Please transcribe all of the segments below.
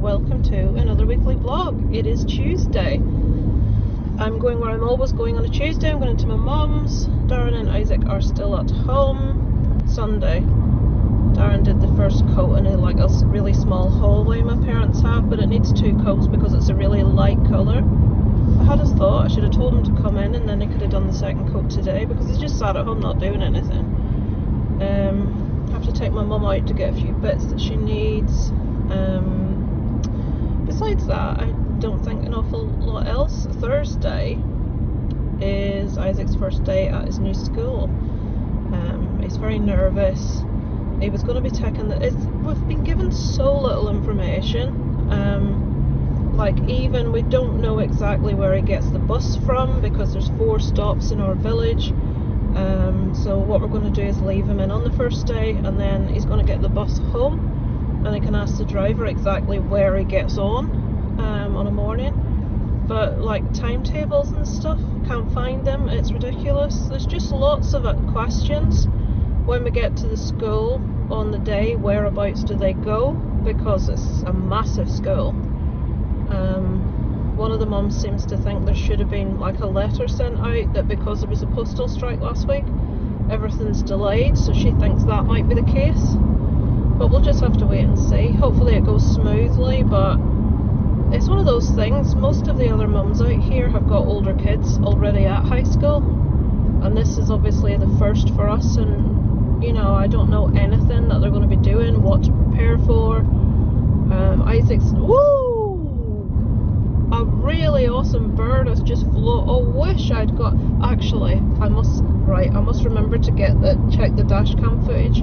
welcome to another weekly vlog. It is Tuesday. I'm going where I'm always going on a Tuesday. I'm going into my mum's. Darren and Isaac are still at home. Sunday, Darren did the first coat in a really small hallway my parents have, but it needs 2 coats because it's a really light colour. I had a thought I should have told him to come in and then he could have done the second coat today, because he's just sat at home not doing anything. I have to take my mum out to get a few bits that she needs. Besides that, I don't think an awful lot else. Thursday is Isaac's first day at his new school. He's very nervous. He was going to be taking we've been given so little information. Even we don't know exactly where he gets the bus from, because there's 4 stops in our village. So what we're going to do is leave him in on the first day, and then he's going to get the bus home, and he can ask the driver exactly where he gets on a morning. But timetables and stuff, can't find them. It's ridiculous. There's just lots of questions when we get to the school on the day. Whereabouts do they go? Because it's a massive school. One of the mums seems to think there should have been a letter sent out that because there was a postal strike last week, everything's delayed, so she thinks that might be the case. But we'll just have to wait and see. Hopefully it goes smoothly, but it's one of those things. Most of the other mums out here have got older kids already at high school, and this is obviously the first for us, and I don't know anything that they're going to be doing, what to prepare for. Isaac's a really awesome bird has just flown. Oh, wish I'd got. Actually, I must remember to check the dash cam footage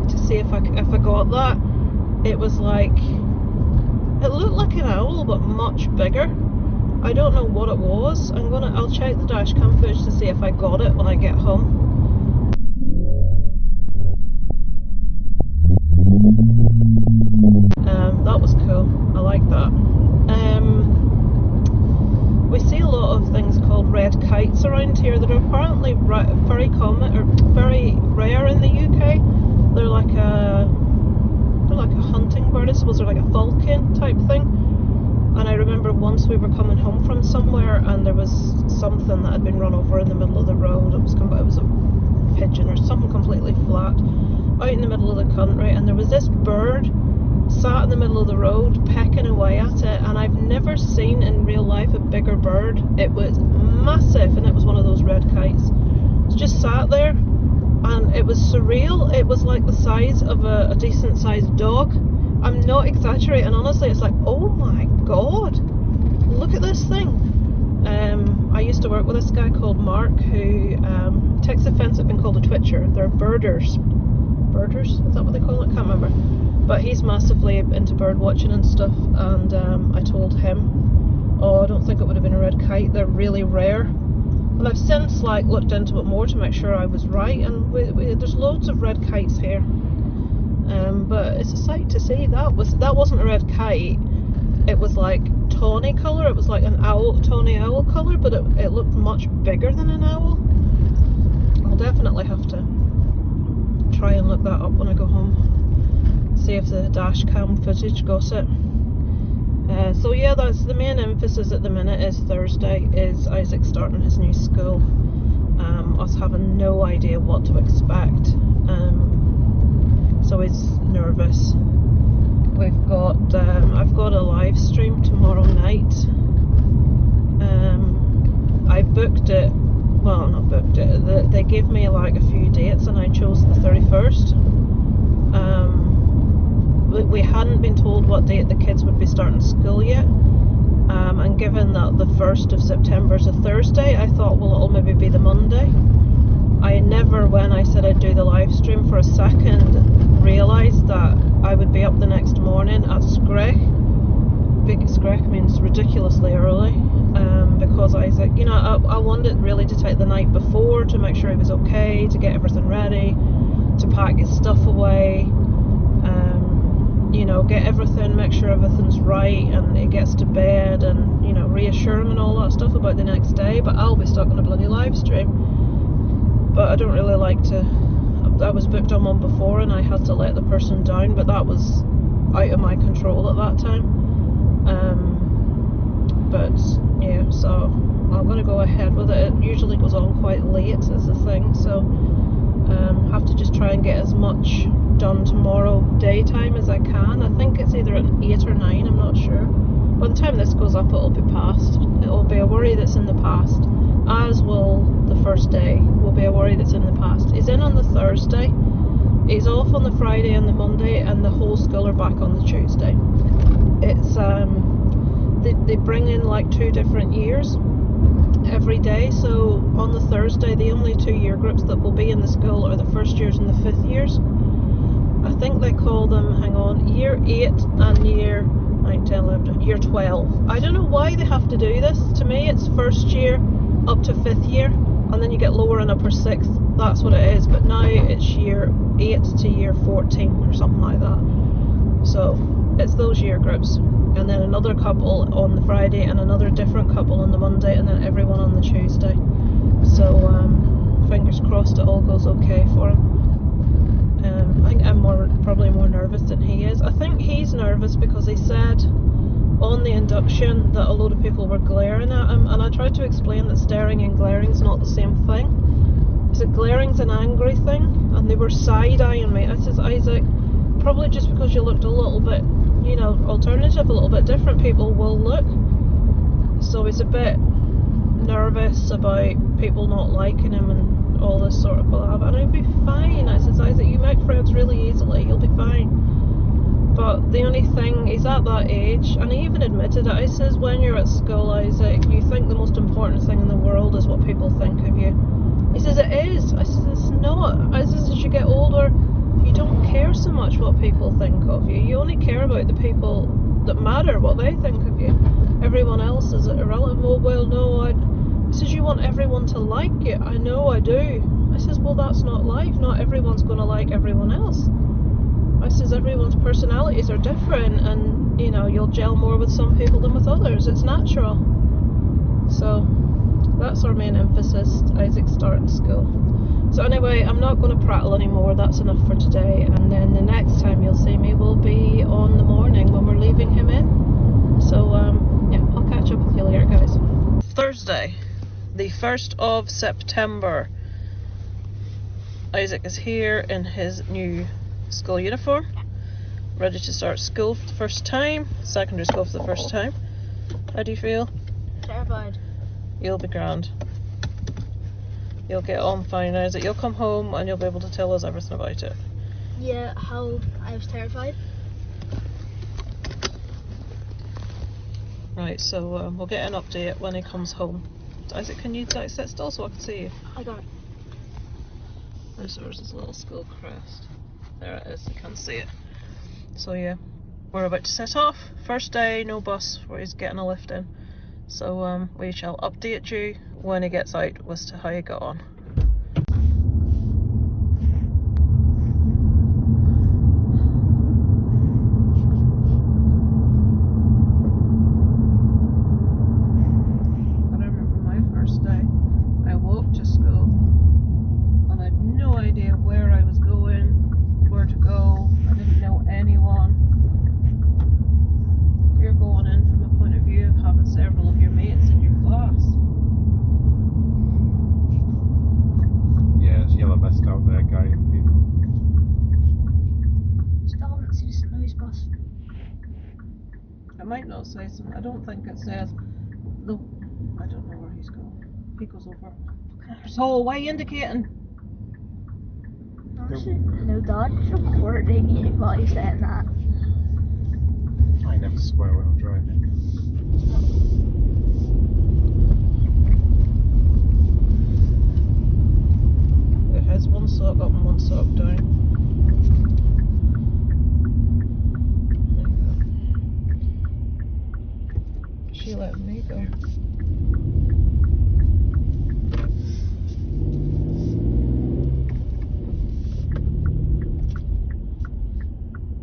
to see if I got that. It was it looked like an owl, but much bigger. I don't know what it was. I'll check the dash cam footage to see if I got it when I get home. That was cool. I like that. We see a lot of things called red kites around here that are apparently very common or very rare in the UK. They're like a hunting bird, I suppose. They're like a falcon type thing. And I remember once we were coming home from somewhere, and there was something that had been run over in the middle of the road. It was a pigeon or something completely flat out in the middle of the country, and there was this bird sat in the middle of the road pecking away at it, and I've never seen in real life a bigger bird. It was massive, and it was one of those red kites. It just sat there, and it was surreal. It was like the size of a decent sized dog. I'm not exaggerating, honestly. It's oh my god, look at this thing. I used to work with this guy called Mark, who takes offence at being called a twitcher. They're birders. Birders? Is that what they call it? Can't remember. But he's massively into bird watching and stuff, and I told him, I don't think it would have been a red kite. They're really rare. And I've since looked into it more to make sure I was right, and there's loads of red kites here. But it's a sight to see. That wasn't a red kite. It was tawny colour. It was like an tawny owl colour, but it looked much bigger than an owl. I'll definitely have to try and look that up when I go home. See if the dash cam footage got it. So yeah, that's the main emphasis at the minute. Is Thursday is Isaac starting his new school. Us having no idea what to expect. So he's nervous. I've got a live stream tomorrow night. I booked it. Well, not booked it. They gave me a few dates, and I chose the 31st. We hadn't been told what date the kids would be starting school yet, and given that the 1st of September is a Thursday, I thought, well, it'll maybe be the Monday. I never, when I said I'd do the live stream, for a second realised that I would be up the next morning at Skrek. Big Skrek means ridiculously early, because Isaac, I wanted really to take the night before to make sure he was okay, to get everything ready, to pack his stuff away, get everything, make sure everything's right, and he gets to bed, and reassure him and all that stuff about the next day. But I'll be stuck on a bloody live stream. But I don't really like to. I was booked on one before and I had to let the person down, but that was out of my control at that time. But yeah, so I'm going to go ahead with it. It usually goes on quite late is the thing, so have to just try and get as much done tomorrow daytime as I can. I think it's either at 8 or 9, I'm not sure. By the time this goes up, it'll be past. It'll be a worry that's in the past, as will the first day will be a worry that's in the past. He's in on the Thursday, he's off on the Friday and the Monday, and the whole school are back on the Tuesday. It's they bring in like 2 different years every day, so on the Thursday the only 2 year groups that will be in the school are the first years and the 5th years. I think they call them, hang on, year 8 and year 9, 10, 11, year 12. I don't know why they have to do this. To me it's first year up to 5th year, and then you get lower and upper 6th. That's what it is, but now it's year 8 to year 14 or something like that. So it's those year groups, and then another couple on the Friday and another different couple on the Monday, and then everyone on the Tuesday. So fingers crossed it all goes okay for him. I think I'm probably more nervous than he is. I think he's nervous because he said on the induction that a load of people were glaring at him, and I tried to explain that staring and glaring's not the same thing. I said glaring's an angry thing, and they were side-eyeing me. I said, Isaac, probably just because you looked a little bit, you know, alternative, a little bit different, people will look. So he's a bit nervous about people not liking him and all this sort of palaver, and he'll be fine. I said, Isaac, you make friends really easily, you'll be fine. But the only thing, he's at that age, and he even admitted it. He says, when you're at school, Isaac, you think the most important thing in the world is what people think of you. He says, it is. I says, it's not. I says, as you get older, you don't care so much what people think of you. You only care about the people that matter, what they think of you. Everyone else is irrelevant. Oh, well, no, he says, you want everyone to like you. I know I do. I says, well, that's not life. Not everyone's going to like everyone else. I says, everyone's personalities are different, and you know, you'll gel more with some people than with others. It's natural. So that's our main emphasis, Isaac starting school. So anyway, I'm not going to prattle anymore. That's enough for today, and then the next time you'll see me will be on the morning when we're leaving him in. So yeah, I'll catch up with you later, guys. Thursday, the 1st of September. Isaac is here in his new school uniform, ready to start school for the first time, secondary school for the first time. How do you feel? Terrified. You'll be grand. You'll get on fine, Isaac. You'll come home and you'll be able to tell us everything about it. Yeah, how I was terrified. Right, so we'll get an update when he comes home. Isaac, can you sit still so I can see you? I got it. There's his little school crest. There it is, you can't see it. So yeah, we're about to set off. First day, no bus, where he's getting a lift in. So we shall update you when he gets out as to how he got on. I remember my first day, I walked to school and I had no idea where I was going, where to go. I didn't know anyone. You're going in from a point of view of having several of your mates in your class. Yeah, it's yellow vest out there, guy and people. Still haven't seen a St. Louis bus. It might not say something. I don't think it says. No, I don't know where he's going. He goes over. So why are you indicating? No, Dad's recording you while you're saying that. I never swear when I'm driving. It has one sock up and one sock down. There you go. She let me go.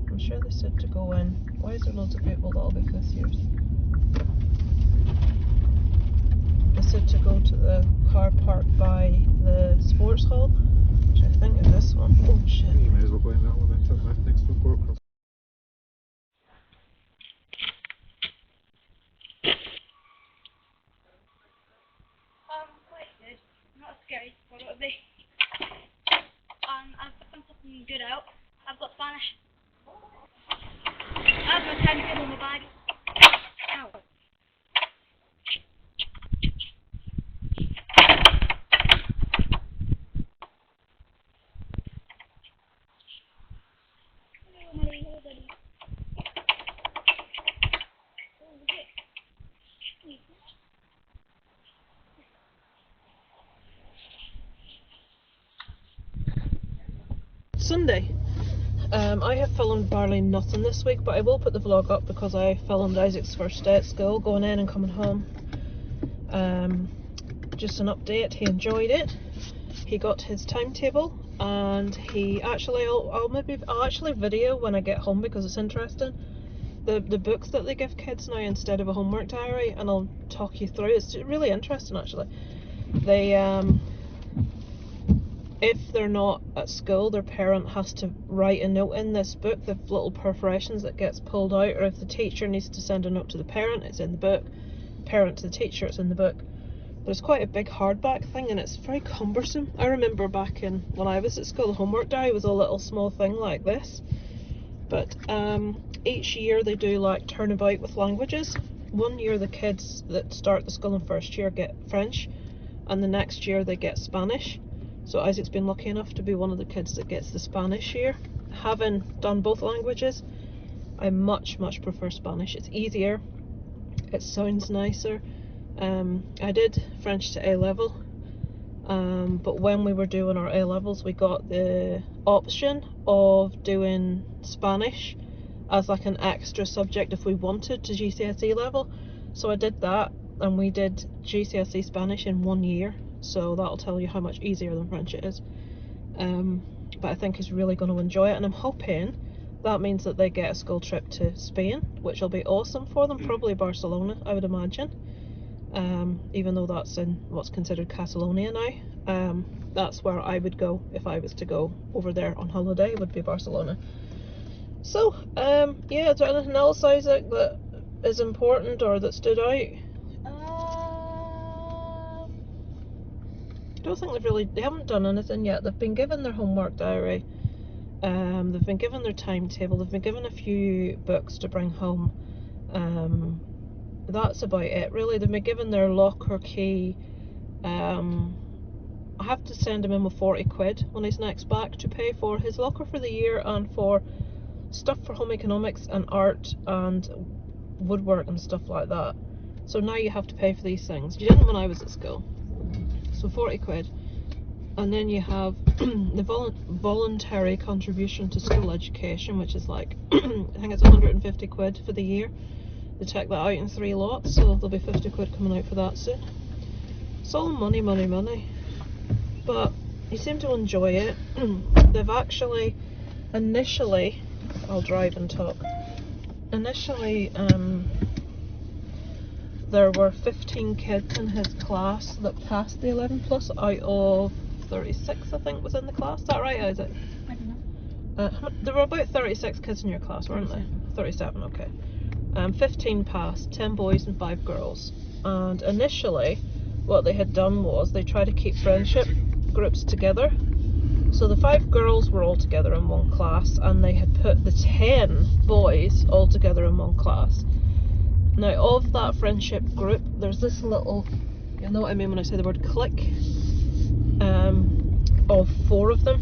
I'm sure they said to go in. Why is there loads of people that'll be 5th years? They said to go to the car park by the sports hall, which I think is this one. Oh shit. You may as well go in that one then, take my next report. Get out. I've got Spanish. I've got timetable in my bag. Ow. Sunday. I have filmed barely nothing this week, but I will put the vlog up because I filmed Isaac's first day at school, going in and coming home. Just an update, he enjoyed it. He got his timetable, and he actually, I'll actually video when I get home because it's interesting. The books that they give kids now instead of a homework diary, and I'll talk you through. It's really interesting actually. They if they're not at school, their parent has to write a note in this book, the little perforations that gets pulled out, or if the teacher needs to send a note to the parent, it's in the book. Parent to the teacher, it's in the book. But it's quite a big hardback thing, and it's very cumbersome. I remember back in when I was at school, the homework diary was a little small thing like this. But each year they do like turnabout with languages. One year the kids that start the school in first year get French, and the next year they get Spanish. So Isaac's been lucky enough to be one of the kids that gets the Spanish year. Having done both languages, I much prefer Spanish. It's easier, it sounds nicer. I did French to A level, but when we were doing our A levels, we got the option of doing Spanish as like an extra subject if we wanted to GCSE level. So I did that, and we did GCSE Spanish in 1 year. So that'll tell you how much easier than French it is. But I think he's really going to enjoy it, and I'm hoping that means that they get a school trip to Spain, which will be awesome for them. Probably Barcelona, I would imagine. Even though that's in what's considered Catalonia now. That's where I would go if I was to go over there on holiday, would be Barcelona. So, yeah, is there anything else, Isaac, that is important or that stood out? I don't think they haven't done anything yet. They've been given their homework diary, they've been given their timetable, they've been given a few books to bring home. That's about it really. They've been given their locker key. I have to send him in with 40 quid when he's next back to pay for his locker for the year and for stuff for home economics and art and woodwork and stuff like that. So now you have to pay for these things. You didn't when I was at school. So 40 quid. And then you have the voluntary contribution to school education, which is like, I think it's 150 quid for the year. They take that out in 3 lots, so there'll be 50 quid coming out for that soon. It's all money. But you seem to enjoy it. They've actually, initially, I'll drive and talk. Initially, there were 15 kids in his class that passed the 11 plus out of 36, I think, was in the class. Is that right, Isaac? I don't know. There were about 36 kids in your class, weren't there? 37, okay. 15 passed, 10 boys and 5 girls. And initially, what they had done was they tried to keep friendship groups together. So the 5 girls were all together in one class, and they had put the 10 boys all together in one class. Now, of that friendship group, there's this little, you'll know what I mean when I say the word clique, of 4 of them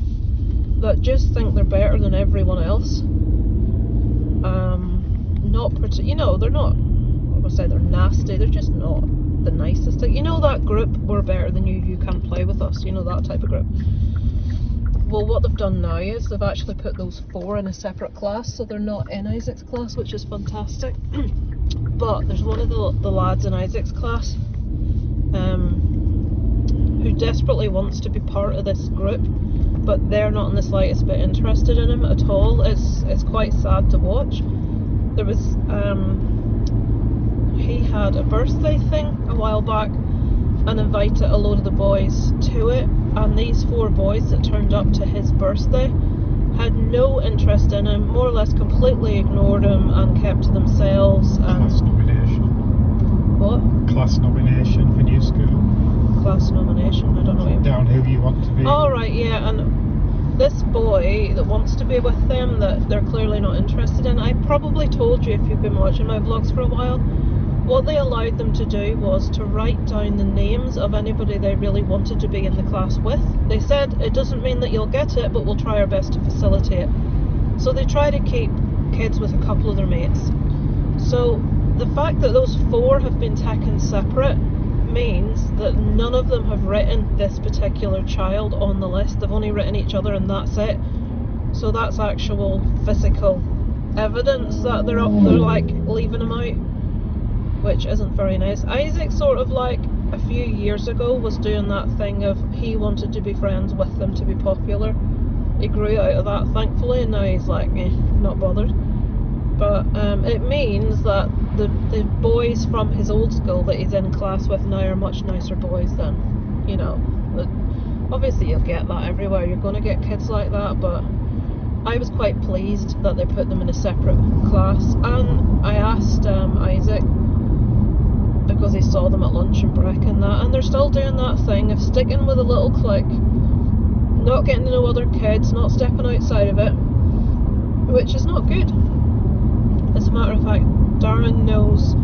that just think they're better than everyone else. They're not, I would say they're nasty, they're just not the nicest. Like, you know that group, we're better than you can't play with us, you know, that type of group. Well, what they've done now is they've actually put those 4 in a separate class, so they're not in Isaac's class, which is fantastic. But there's one of the lads in Isaac's class who desperately wants to be part of this group, but they're not in the slightest bit interested in him at all. It's quite sad to watch. There was he had a birthday thing a while back and invited a load of the boys to it, and these 4 boys that turned up to his birthday had no interest in him, more or less completely ignored him and kept to themselves. And Class nomination. What? Class nomination for new school. Class nomination, I don't know what you mean. Down who you want to be. Oh right, yeah, and this boy that wants to be with them that they're clearly not interested in, I probably told you if you've been watching my vlogs for a while, what they allowed them to do was to write down the names of anybody they really wanted to be in the class with. They said, it doesn't mean that you'll get it, but we'll try our best to facilitate. So they try to keep kids with a couple of their mates. So the fact that those 4 have been taken separate means that none of them have written this particular child on the list. They've only written each other and that's it. So that's actual physical evidence that they're like leaving them out, which isn't very nice. Isaac sort of like a few years ago was doing that thing of he wanted to be friends with them to be popular. He grew out of that thankfully, and now he's like not bothered. But it means that the boys from his old school that he's in class with now are much nicer boys than, you know, obviously you'll get that everywhere, you're going to get kids like that, but I was quite pleased that they put them in a separate class. And I asked Isaac, because he saw them at lunch and break and that, and they're still doing that thing of sticking with a little clique, not getting to know other kids, not stepping outside of it, which is not good. As a matter of fact, Darren knows,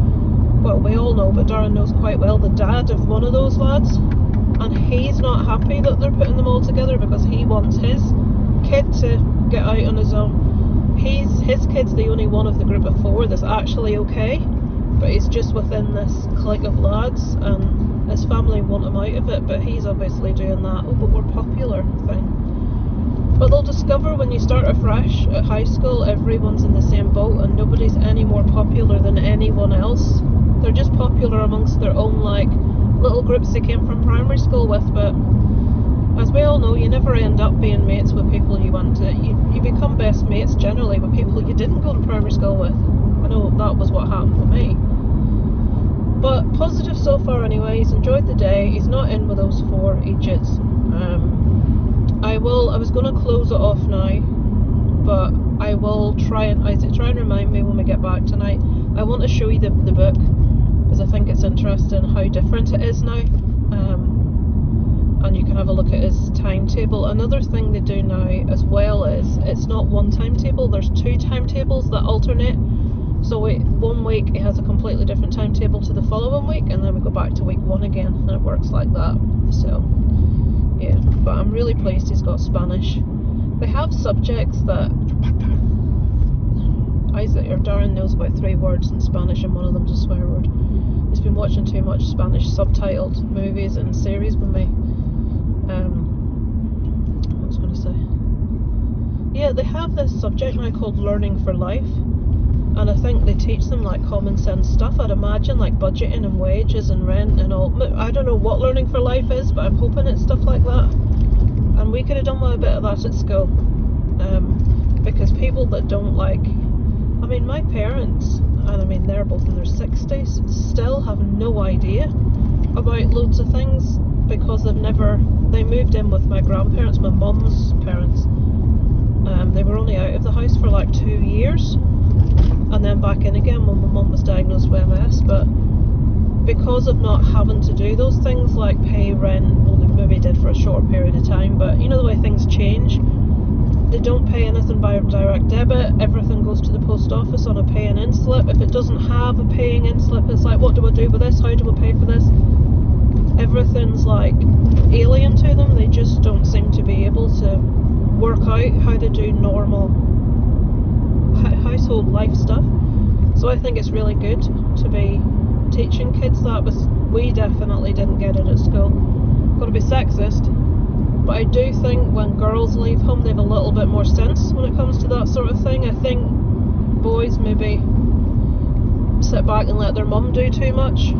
well, we all know, but Darren knows quite well the dad of one of those lads, and he's not happy that they're putting them all together because he wants his kid to get out on his own. His kid's the only one of the group of 4 that's actually okay, but he's just within this clique of lads, and his family want him out of it, but he's obviously doing that, oh, but we're popular thing. But they'll discover when you start afresh at high school, everyone's in the same boat and nobody's any more popular than anyone else. They're just popular amongst their own like little groups they came from primary school with, but as we all know, you never end up being mates with people you went to. You become best mates generally with people you didn't go to primary school with. I know that was what happened for me. But positive so far anyway. He's enjoyed the day. He's not in with those 4 idiots. I was going to close it off now, but I will try and remind me when we get back tonight. I want to show you the book because I think it's interesting how different it is now, and you can have a look at his timetable. Another thing they do now as well is it's not one timetable, there's 2 timetables that alternate. So 1 week it has a completely different timetable to the following week, and then we go back to week 1 again, and it works like that. So yeah, but I'm really pleased he's got Spanish. They have subjects that Isaac or Darren knows about 3 words in Spanish, and one of them's a swear word. He's been watching too much Spanish subtitled movies and series with me. What was I going to say? Yeah, they have this subject now called Learning for Life, and I think they teach them like common sense stuff. I'd imagine like budgeting and wages and rent and all. I don't know what Learning for Life is, but I'm hoping it's stuff like that. And we could have done with a bit of that at school, because people that don't like, I mean my parents, and I mean they're both in their 60s, still have no idea about loads of things because they moved in with my grandparents, my mum's parents. They were only out of the house for like 2 years, and then back in again when my mum was diagnosed with MS. But because of not having to do those things like pay rent, well they maybe did for a short period of time, but you know the way things change, they don't pay anything by direct debit, everything goes to the post office on a paying in slip. If it doesn't have a paying in slip, it's like, what do I do with this, how do I pay for this? Everything's like alien to them. They just don't seem to be able to work out how to do normal household life stuff. So I think it's really good to be teaching kids that, but we definitely didn't get it at school. Got to be sexist, but I do think when girls leave home they have a little bit more sense when it comes to that sort of thing. I think boys maybe sit back and let their mum do too much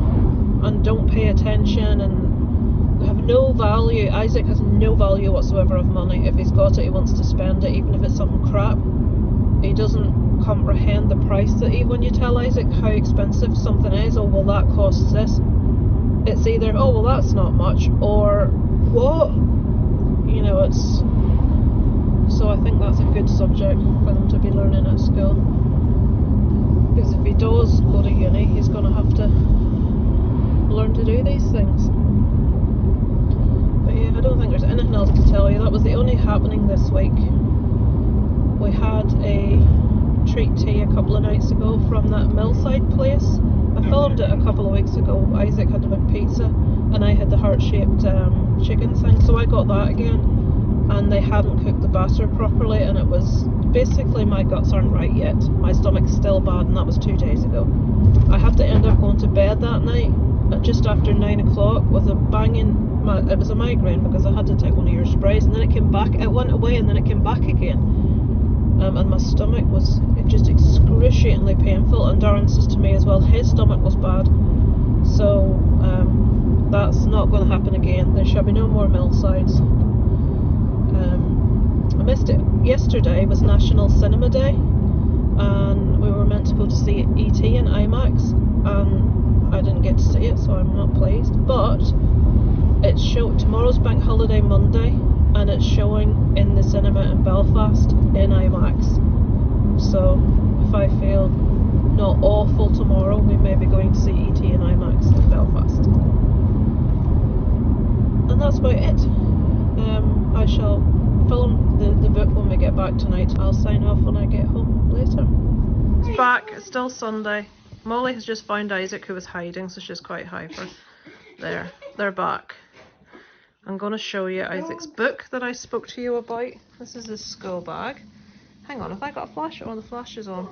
and don't pay attention and have no value. Isaac has no value whatsoever of money. If he's got it, he wants to spend it, even if it's something crap. He doesn't comprehend the price that when you tell Isaac how expensive something is, oh well that costs this, it's either, oh well that's not much, or what? You know, it's, so I think that's a good subject for them to be learning at school, because if he does go to uni he's going to have to learn to do these things. But But yeah, I don't think there's anything else to tell you. That was the only happening this week. We had a treat tea a couple of nights ago from that Millside place. I filmed it a couple of weeks ago. Isaac had a big pizza and I had the heart-shaped chicken thing, so I got that again. And they hadn't cooked the batter properly, and it was basically, my guts aren't right yet. My stomach's still bad, and that was 2 days ago. I had to end up going to bed that night at just after 9 o'clock with a banging. It was a migraine because I had to take one of your sprays, and then it came back. It went away, and then it came back again. And my stomach was just excruciatingly painful. And Darren says to me as well, his stomach was bad. So that's not going to happen again. There shall be no more Millsides. I missed it. Yesterday was National Cinema Day, and we were meant to go to see E.T. in IMAX, and I didn't get to see it, so I'm not pleased. But it's tomorrow's Bank Holiday Monday, and it's showing in the cinema in Belfast in IMAX. So if I feel not awful tomorrow, we may be going to see E.T. in IMAX in Belfast. And that's about it. I shall film the book when we get back tonight. I'll sign off when I get home later. It's back, it's still Sunday. Molly has just found Isaac, who was hiding, so she's quite hyper. There, they're back. I'm going to show you Isaac's book that I spoke to you about. This is his school bag. Hang on, have I got a flash? Oh, the flash is on.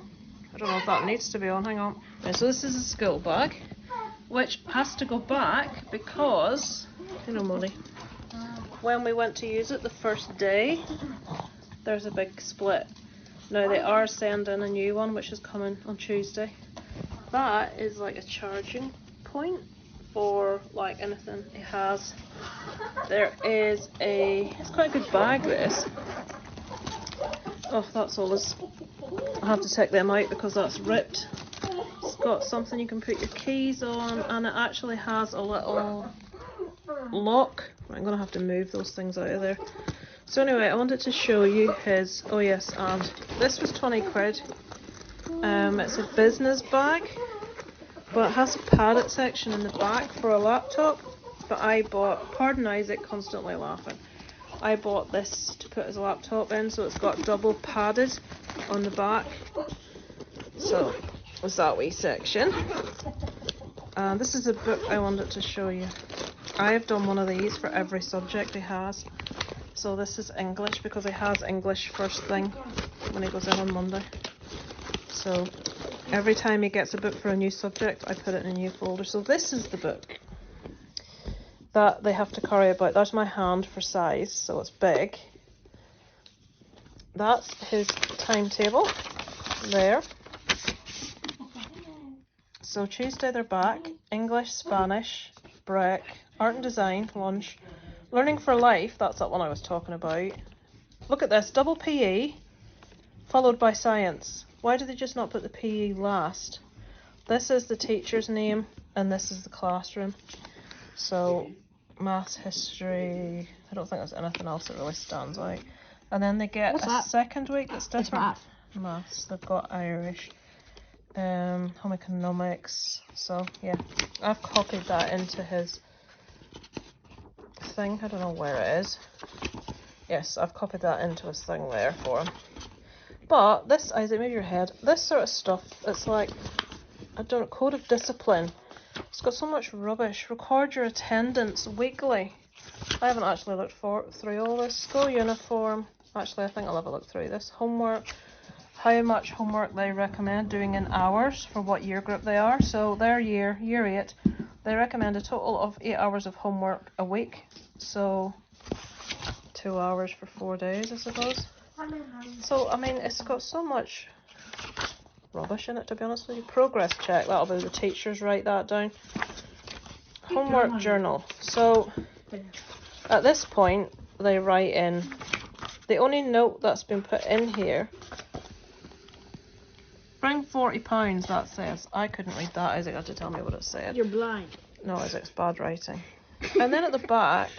I don't know if that needs to be on, hang on. Okay, so this is a school bag, which has to go back because, you know, Molly, when we went to use it the first day, there's a big split. Now they are sending a new one, which is coming on Tuesday. That is like a charging point for like anything it has. There is it's quite a good bag, this. Oh, that's always, I have to take them out because that's ripped. It's got something you can put your keys on, and it actually has a little lock. I'm going to have to move those things out of there. So anyway, I wanted to show you his, oh yes, and this was 20 quid. It's a business bag, but it has a padded section in the back for a laptop. But I bought, pardon Isaac constantly laughing, I bought this to put his laptop in, so it's got double padded on the back. So was that wee section. And this is a book I wanted to show you. I have done one of these for every subject he has. So this is English, because he has English first thing when he goes in on Monday. So every time he gets a book for a new subject, I put it in a new folder. So this is the book that they have to carry about. That's my hand for size, so it's big. That's his timetable there. So Tuesday they're back. English, Spanish, break, art and design, lunch, learning for life, that's that one I was talking about. Look at this, double PE followed by science. Why do they just not put the PE last? This is the teacher's name and this is the classroom. So maths, history, I don't think there's anything else that really stands out. And then they get second week that's different. Maths, they've got Irish, home economics. So yeah, I've copied that into his thing. I don't know where it is. Yes, I've copied that into his thing there for him. But this, Isaac, move your head. This sort of stuff, it's like, I don't know, code of discipline. It's got so much rubbish. Record your attendance weekly. I haven't actually looked through all this. School uniform. Actually, I think I'll have a look through this. Homework. How much homework they recommend doing in hours for what year group they are. So their year 8, they recommend a total of 8 hours of homework a week. So 2 hours for 4 days, I suppose. So, I mean, it's got so much rubbish in it, to be honest with you. Progress check, that'll be the teachers write that down. Homework journal. So, at this point, they write in, the only note that's been put in here, bring £40, that says. I couldn't read that, Isaac had to tell me what it said. You're blind. No, Isaac's bad writing. And then at the back,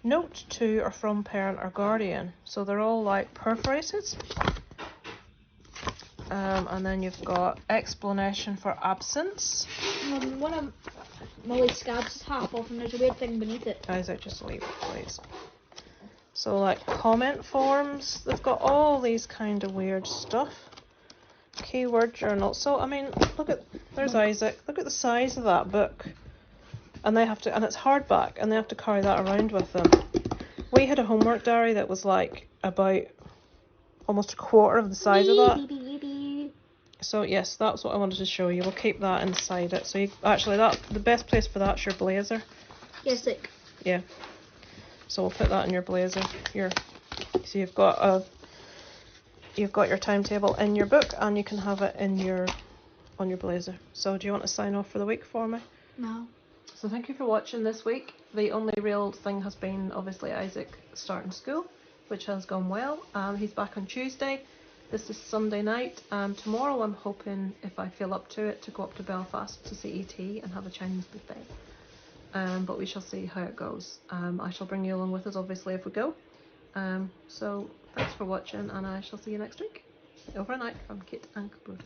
note to or from parent or guardian. So they're all like perforated. And then you've got explanation for absence. Molly's scabs is half off and there's a weird thing beneath it. Isaac, just leave it, please. So, like, comment forms, they've got all these kind of weird stuff. Keyword journal. So, I mean, look at, there's Isaac. Look at the size of that book. And they have to, and it's hardback, and they have to carry that around with them. We had a homework diary that was like about almost a quarter of the size of that. So yes, that's what I wanted to show you. We'll keep that inside it. So you, actually, that the best place for that's your blazer. Yes, like. Yeah. So we'll put that in your blazer. So you've got your timetable in your book, and you can have it in on your blazer. So do you want to sign off for the week for me? No. So thank you for watching this week. The only real thing has been obviously Isaac starting school, which has gone well. He's back on Tuesday. This is Sunday night. Tomorrow I'm hoping, if I feel up to it, to go up to Belfast to see E.T. and have a Chinese buffet. But we shall see how it goes. I shall bring you along with us obviously if we go. So thanks for watching, and I shall see you next week. Over and out from Kit and Kaboom.